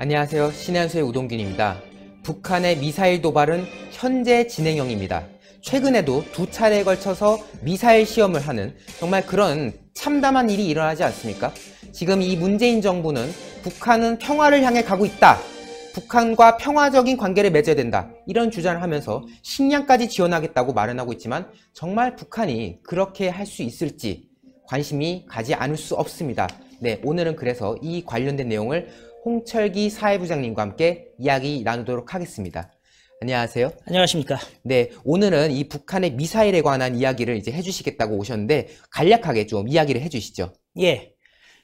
안녕하세요. 신한수의 우동균입니다. 북한의 미사일 도발은 현재 진행형입니다. 최근에도 두 차례에 걸쳐서 미사일 시험을 하는 정말 그런 참담한 일이 일어나지 않습니까? 지금 이 문재인 정부는 북한은 평화를 향해 가고 있다. 북한과 평화적인 관계를 맺어야 된다. 이런 주장을 하면서 식량까지 지원하겠다고 마련하고 있지만 정말 북한이 그렇게 할 수 있을지 관심이 가지 않을 수 없습니다. 네, 오늘은 그래서 이 관련된 내용을 홍철기 사회부장님과 함께 이야기 나누도록 하겠습니다. 안녕하세요. 안녕하십니까. 네, 오늘은 이 북한의 미사일에 관한 이야기를 이제 해주시겠다고 오셨는데 간략하게 좀 이야기를 해주시죠. 예,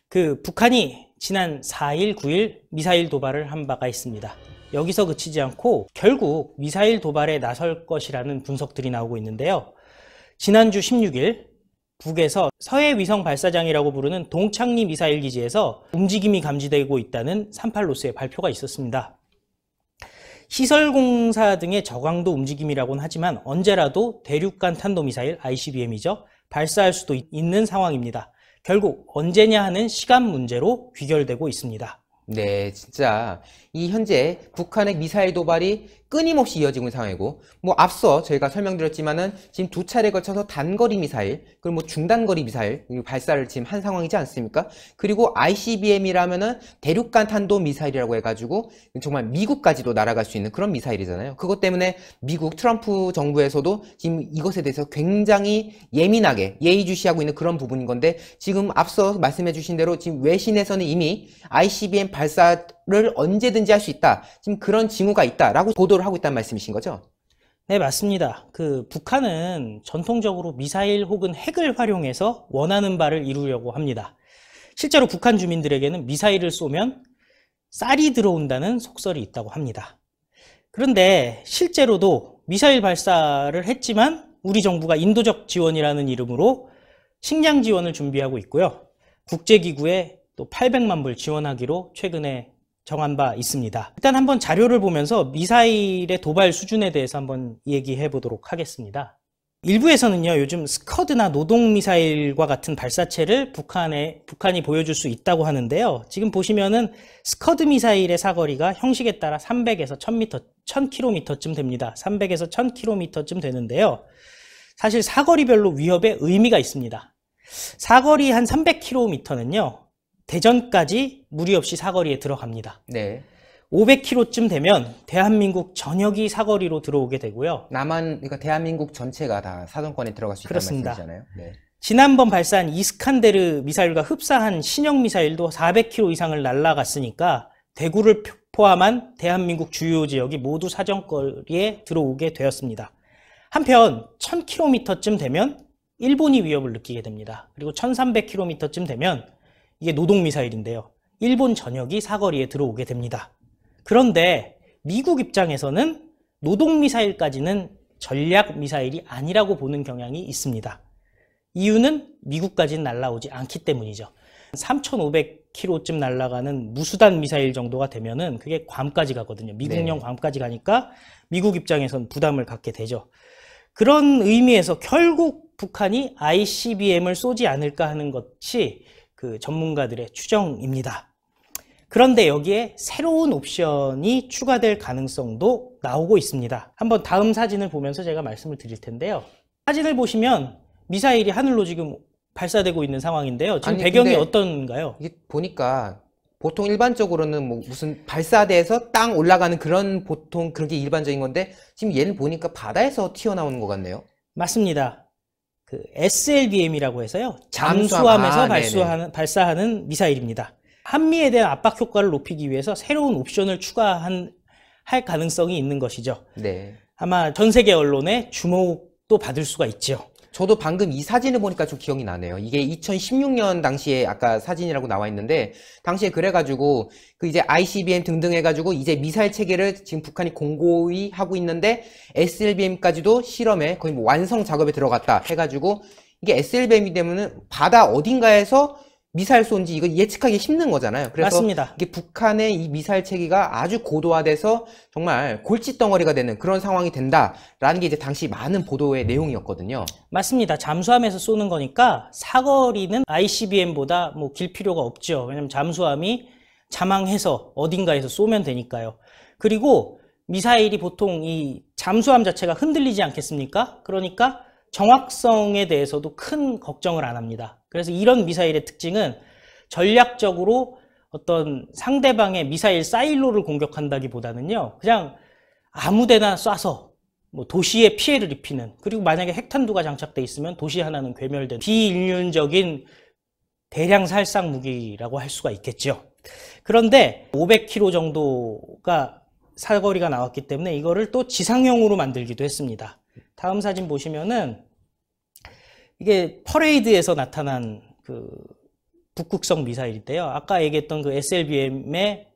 북한이 지난 4일, 9일 미사일 도발을 한 바가 있습니다. 여기서 그치지 않고 결국 미사일 도발에 나설 것이라는 분석들이 나오고 있는데요. 지난주 16일 북에서 서해위성 발사장이라고 부르는 동창리 미사일 기지에서 움직임이 감지되고 있다는 38로스의 발표가 있었습니다. 시설공사 등의 저강도 움직임이라고는 하지만 언제라도 대륙간 탄도미사일 ICBM이죠. 발사할 수도 있는 상황입니다. 결국 언제냐 하는 시간 문제로 귀결되고 있습니다. 네, 진짜 이 현재 북한의 미사일 도발이 끊임없이 이어지고 있는 상황이고, 앞서 저희가 설명드렸지만은 지금 두 차례에 걸쳐서 단거리 미사일, 그리고 중단거리 미사일 발사를 지금 한 상황이지 않습니까? 그리고 ICBM이라면은 대륙간 탄도 미사일이라고 해가지고 정말 미국까지도 날아갈 수 있는 그런 미사일이잖아요. 그것 때문에 미국 트럼프 정부에서도 지금 이것에 대해서 굉장히 예민하게 예의주시하고 있는 그런 부분인 건데, 지금 앞서 말씀해 주신 대로 지금 외신에서는 이미 ICBM 발사를 언제든지 할 수 있다. 지금 그런 징후가 있다라고 보도를 하고 있다는 말씀이신 거죠? 네, 맞습니다. 북한은 전통적으로 미사일 혹은 핵을 활용해서 원하는 바를 이루려고 합니다. 실제로 북한 주민들에게는 미사일을 쏘면 쌀이 들어온다는 속설이 있다고 합니다. 그런데 실제로도 미사일 발사를 했지만 우리 정부가 인도적 지원이라는 이름으로 식량 지원을 준비하고 있고요. 국제기구에 또 800만 불 지원하기로 최근에 정한 바 있습니다. 일단 한번 자료를 보면서 미사일의 도발 수준에 대해서 한번 얘기해 보도록 하겠습니다. 일부에서는요, 요즘 스커드나 노동미사일과 같은 발사체를 북한이 보여줄 수 있다고 하는데요. 지금 보시면은 스커드 미사일의 사거리가 형식에 따라 300에서 1000km쯤 됩니다. 300에서 1000km쯤 되는데요. 사실 사거리별로 위협에 의미가 있습니다. 사거리 한 300km는요, 대전까지 무리 없이 사거리에 들어갑니다. 네. 500km쯤 되면 대한민국 전역이 사거리로 들어오게 되고요. 그러니까 대한민국 전체가 다 사정권에 들어갈 수 있다는 그렇습니다. 말씀이잖아요. 네. 지난번 발사한 이스칸데르 미사일과 흡사한 신형 미사일도 400km 이상을 날아갔으니까 대구를 포함한 대한민국 주요 지역이 모두 사정거리에 들어오게 되었습니다. 한편 1000km쯤 되면 일본이 위협을 느끼게 됩니다. 그리고 1300km쯤 되면 이게 노동미사일인데요. 일본 전역이 사거리에 들어오게 됩니다. 그런데 미국 입장에서는 노동미사일까지는 전략미사일이 아니라고 보는 경향이 있습니다. 이유는 미국까지는 날아오지 않기 때문이죠. 3500km쯤 날아가는 무수단 미사일 정도가 되면은 그게 괌까지 가거든요. 미국령 괌까지 가니까 미국 입장에서는 부담을 갖게 되죠. 그런 의미에서 결국 북한이 ICBM을 쏘지 않을까 하는 것이 전문가들의 추정입니다. 그런데 여기에 새로운 옵션이 추가될 가능성도 나오고 있습니다. 한번 다음 사진을 보면서 제가 말씀을 드릴 텐데요. 사진을 보시면 미사일이 하늘로 지금 발사되고 있는 상황인데요. 지금 배경이 어떤가요? 이게 보니까 보통 일반적으로는 무슨 발사대에서 땅 올라가는 그런 보통 그런 게 일반적인 건데, 지금 얘는 보니까 바다에서 튀어나오는 것 같네요. 맞습니다. SLBM이라고 해서요, 잠수함에서 발사하는 미사일입니다. 한미에 대한 압박 효과를 높이기 위해서 새로운 옵션을 추가할 가능성이 있는 것이죠. 네. 아마 전 세계 언론의 주목도 받을 수가 있죠. 저도 방금 이 사진을 보니까 좀 기억이 나네요. 이게 2016년 당시에 아까 사진이라고 나와 있는데, 당시에 그래가지고 이제 ICBM 등등 해가지고 이제 미사일 체계를 지금 북한이 공고히 하고 있는데, SLBM까지도 실험에 거의 완성 작업에 들어갔다 해가지고, 이게 SLBM이 되면은 바다 어딘가에서 미사일 쏜지 이거 예측하기 힘든 거잖아요. 그래서 맞습니다. 이게 북한의 이 미사일 체계가 아주 고도화돼서 정말 골칫덩어리가 되는 그런 상황이 된다라는 게 이제 당시 많은 보도의 내용이었거든요. 맞습니다. 잠수함에서 쏘는 거니까 사거리는 ICBM보다 길 필요가 없죠. 왜냐면 잠수함이 자망해서 어딘가에서 쏘면 되니까요. 그리고 미사일이 보통 이 잠수함 자체가 흔들리지 않겠습니까? 그러니까 정확성에 대해서도 큰 걱정을 안 합니다. 그래서 이런 미사일의 특징은 전략적으로 어떤 상대방의 미사일 사일로를 공격한다기보다는요, 그냥 아무데나 쏴서 뭐 도시에 피해를 입히는, 그리고 만약에 핵탄두가 장착돼 있으면 도시 하나는 괴멸된 비인륜적인 대량 살상 무기라고 할 수가 있겠죠. 그런데 500km 정도가 사거리가 나왔기 때문에 이거를 또 지상형으로 만들기도 했습니다. 다음 사진 보시면은 이게 퍼레이드에서 나타난 그 북극성 미사일인데요. 아까 얘기했던 그 SLBM의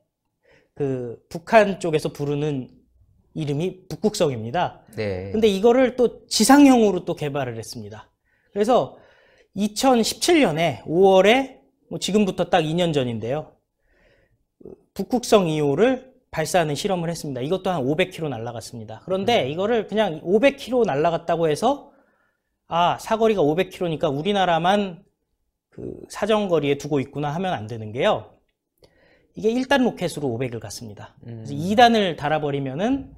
그 북한 쪽에서 부르는 이름이 북극성입니다. 네. 근데 이거를 또 지상형으로 또 개발을 했습니다. 그래서 2017년에 5월에 뭐 지금부터 딱 2년 전인데요. 북극성 2호를 발사하는 실험을 했습니다. 이것도 한 500km 날아갔습니다. 그런데 이거를 그냥 500km 날아갔다고 해서 아, 사거리가 500km니까 우리나라만 그 사정거리에 두고 있구나 하면 안 되는 게요. 이게 1단 로켓으로 500을 갔습니다. 그래서 2단을 달아버리면은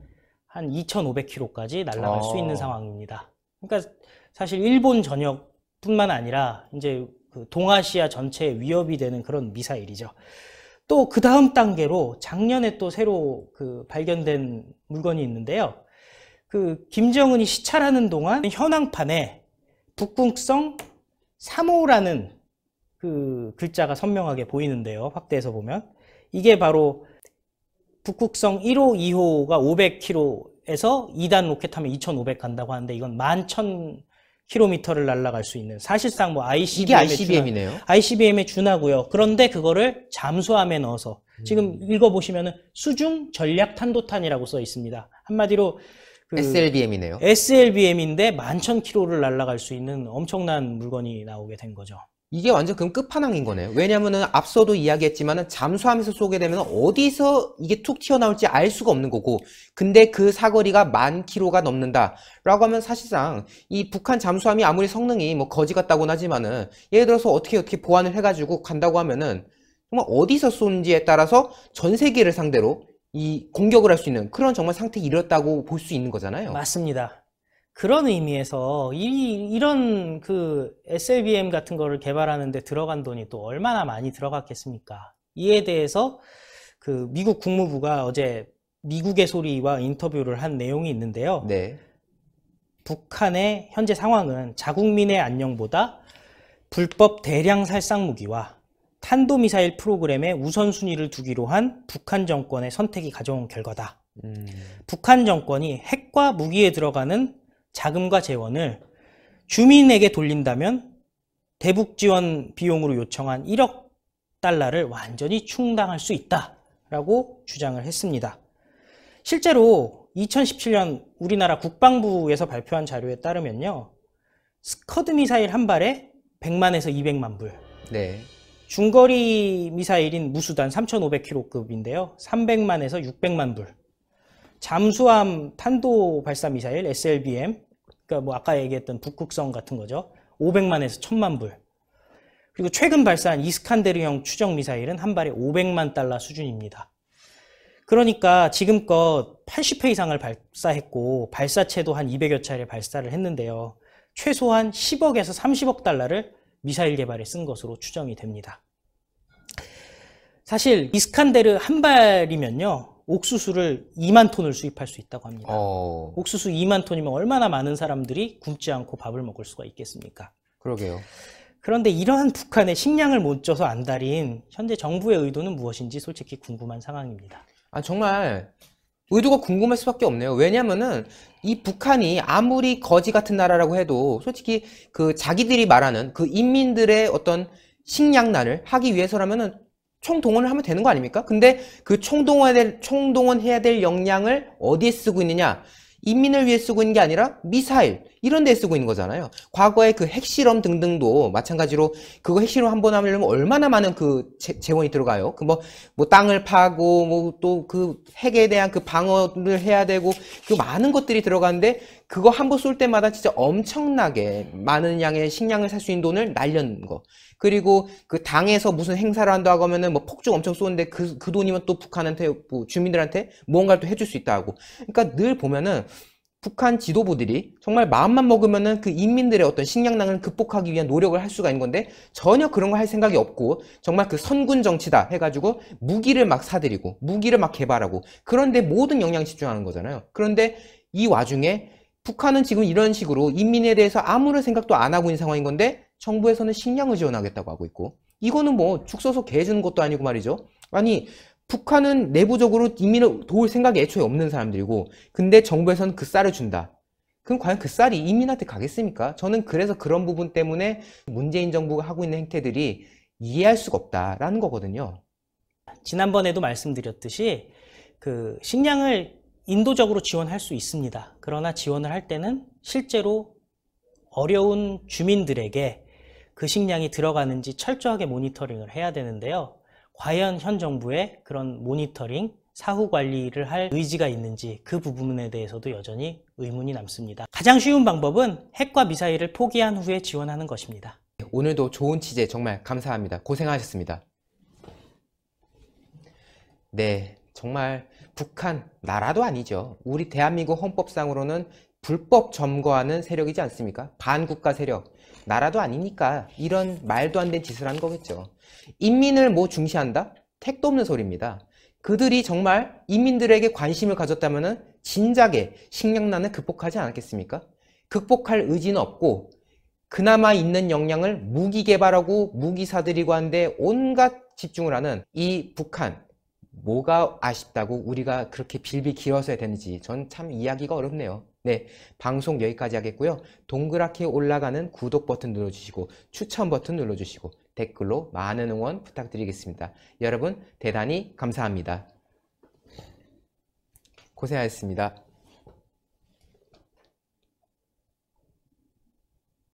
한 2,500km까지 날아갈 수 있는 상황입니다. 그러니까 사실 일본 전역뿐만 아니라 이제 그 동아시아 전체에 위협이 되는 그런 미사일이죠. 또 그 다음 단계로 작년에 또 새로 그 발견된 물건이 있는데요. 그 김정은이 시찰하는 동안 현황판에 북극성 3호라는 그 글자가 선명하게 보이는데요. 확대해서 보면 이게 바로 북극성 1호, 2호가 500km에서 2단 로켓 하면 2,500 간다고 하는데 이건 11,000km를 날아갈 수 있는, 사실상 뭐 이게 ICBM이네요. ICBM에 준하고요. 그런데 그거를 잠수함에 넣어서 지금 읽어보시면은 수중 전략 탄도탄이라고 써 있습니다. 한마디로 그 SLBM이네요. SLBM인데 11,000km를 날아갈 수 있는 엄청난 물건이 나오게 된 거죠. 이게 완전 그럼 끝판왕인 거네요. 왜냐면은 앞서도 이야기했지만은 잠수함에서 쏘게 되면 어디서 이게 툭 튀어나올지 알 수가 없는 거고, 근데 그 사거리가 10,000km가 넘는다 라고 하면 사실상 이 북한 잠수함이 아무리 성능이 뭐 거지 같다고는 하지만은 예를 들어서 어떻게 보완을 해가지고 간다고 하면은 정말 어디서 쏘는지에 따라서 전 세계를 상대로 이 공격을 할 수 있는 그런 정말 상태에 이르렀다고 볼 수 있는 거잖아요. 맞습니다. 그런 의미에서 이런 그 SLBM 같은 거를 개발하는데 들어간 돈이 또 얼마나 많이 들어갔겠습니까? 이에 대해서 그 미국 국무부가 어제 미국의 소리와 인터뷰를 한 내용이 있는데요. 네. 북한의 현재 상황은 자국민의 안녕보다 불법 대량 살상 무기와 탄도미사일 프로그램에 우선순위를 두기로 한 북한 정권의 선택이 가져온 결과다. 북한 정권이 핵과 무기에 들어가는 자금과 재원을 주민에게 돌린다면 대북 지원 비용으로 요청한 1억 달러를 완전히 충당할 수 있다라고 주장을 했습니다. 실제로 2017년 우리나라 국방부에서 발표한 자료에 따르면요. 스커드 미사일 한 발에 100만에서 200만 불. 네. 중거리 미사일인 무수단 3,500km급인데요. 300만에서 600만 불. 잠수함 탄도 발사 미사일 SLBM, 그러니까 뭐 아까 얘기했던 북극성 같은 거죠. 500만에서 1,000만 불. 그리고 최근 발사한 이스칸데르형 추정 미사일은 한 발에 500만 달러 수준입니다. 그러니까 지금껏 80회 이상을 발사했고 발사체도 한 200여 차례 발사를 했는데요. 최소한 10억에서 30억 달러를 미사일 개발에 쓴 것으로 추정이 됩니다. 사실 이스칸데르 한 발이면요. 옥수수를 2만 톤을 수입할 수 있다고 합니다. 옥수수 2만 톤이면 얼마나 많은 사람들이 굶지 않고 밥을 먹을 수가 있겠습니까? 그러게요. 그런데 이러한 북한의 식량을 못 줘서 안달인 현재 정부의 의도는 무엇인지 솔직히 궁금한 상황입니다. 아, 정말 의도가 궁금할 수밖에 없네요. 왜냐면은 이 북한이 아무리 거지 같은 나라라고 해도 솔직히 그 자기들이 말하는 그 인민들의 어떤 식량난을 하기 위해서라면은 총동원을 하면 되는 거 아닙니까? 근데 그 총동원해야 될 역량을 어디에 쓰고 있느냐? 인민을 위해 쓰고 있는 게 아니라 미사일, 이런 데 쓰고 있는 거잖아요. 과거에 그 핵실험 등등도 마찬가지로 그거 핵실험 한 번 하려면 얼마나 많은 그 재원이 들어가요. 그 뭐 땅을 파고 뭐 또 그 핵에 대한 그 방어를 해야 되고 그 많은 것들이 들어가는데 그거 한 번 쏠 때마다 진짜 엄청나게 많은 양의 식량을 살 수 있는 돈을 날려는 거. 그리고 그 당에서 무슨 행사를 한다고 하면은 뭐 폭죽 엄청 쏘는데 그 돈이면 또 북한한테 뭐 주민들한테 무언가를 또 해줄 수 있다고. 그러니까 늘 보면은 북한 지도부들이 정말 마음만 먹으면은 그 인민들의 어떤 식량난을 극복하기 위한 노력을 할 수가 있는 건데 전혀 그런 거 할 생각이 없고 정말 그 선군 정치다 해가지고 무기를 막 사들이고 무기를 막 개발하고 그런데 모든 역량을 집중하는 거잖아요. 그런데 이 와중에 북한은 지금 이런 식으로 인민에 대해서 아무런 생각도 안 하고 있는 상황인 건데 정부에서는 식량을 지원하겠다고 하고 있고 이거는 뭐 죽 써서 개 주는 것도 아니고 말이죠. 아니 북한은 내부적으로 인민을 도울 생각이 애초에 없는 사람들이고 근데 정부에서는 그 쌀을 준다. 그럼 과연 그 쌀이 인민한테 가겠습니까? 저는 그래서 그런 부분 때문에 문재인 정부가 하고 있는 행태들이 이해할 수가 없다라는 거거든요. 지난번에도 말씀드렸듯이 그 식량을 인도적으로 지원할 수 있습니다. 그러나 지원을 할 때는 실제로 어려운 주민들에게 그 식량이 들어가는지 철저하게 모니터링을 해야 되는데요. 과연 현 정부의 그런 모니터링, 사후 관리를 할 의지가 있는지 그 부분에 대해서도 여전히 의문이 남습니다. 가장 쉬운 방법은 핵과 미사일을 포기한 후에 지원하는 것입니다. 오늘도 좋은 취재 정말 감사합니다. 고생하셨습니다. 네, 정말 북한 나라도 아니죠. 우리 대한민국 헌법상으로는 불법 점거하는 세력이지 않습니까? 반국가 세력. 나라도 아니니까 이런 말도 안 되는 짓을 하는 거겠죠. 인민을 뭐 중시한다? 택도 없는 소리입니다. 그들이 정말 인민들에게 관심을 가졌다면 진작에 식량난을 극복하지 않았겠습니까? 극복할 의지는 없고 그나마 있는 역량을 무기 개발하고 무기 사들이고 하는데 온갖 집중을 하는 이 북한 뭐가 아쉽다고 우리가 그렇게 빌빌 길어서야 되는지 전 참 이해하기가 어렵네요. 네, 방송 여기까지 하겠고요. 동그랗게 올라가는 구독 버튼 눌러주시고 추천 버튼 눌러주시고 댓글로 많은 응원 부탁드리겠습니다. 여러분 대단히 감사합니다. 고생하셨습니다.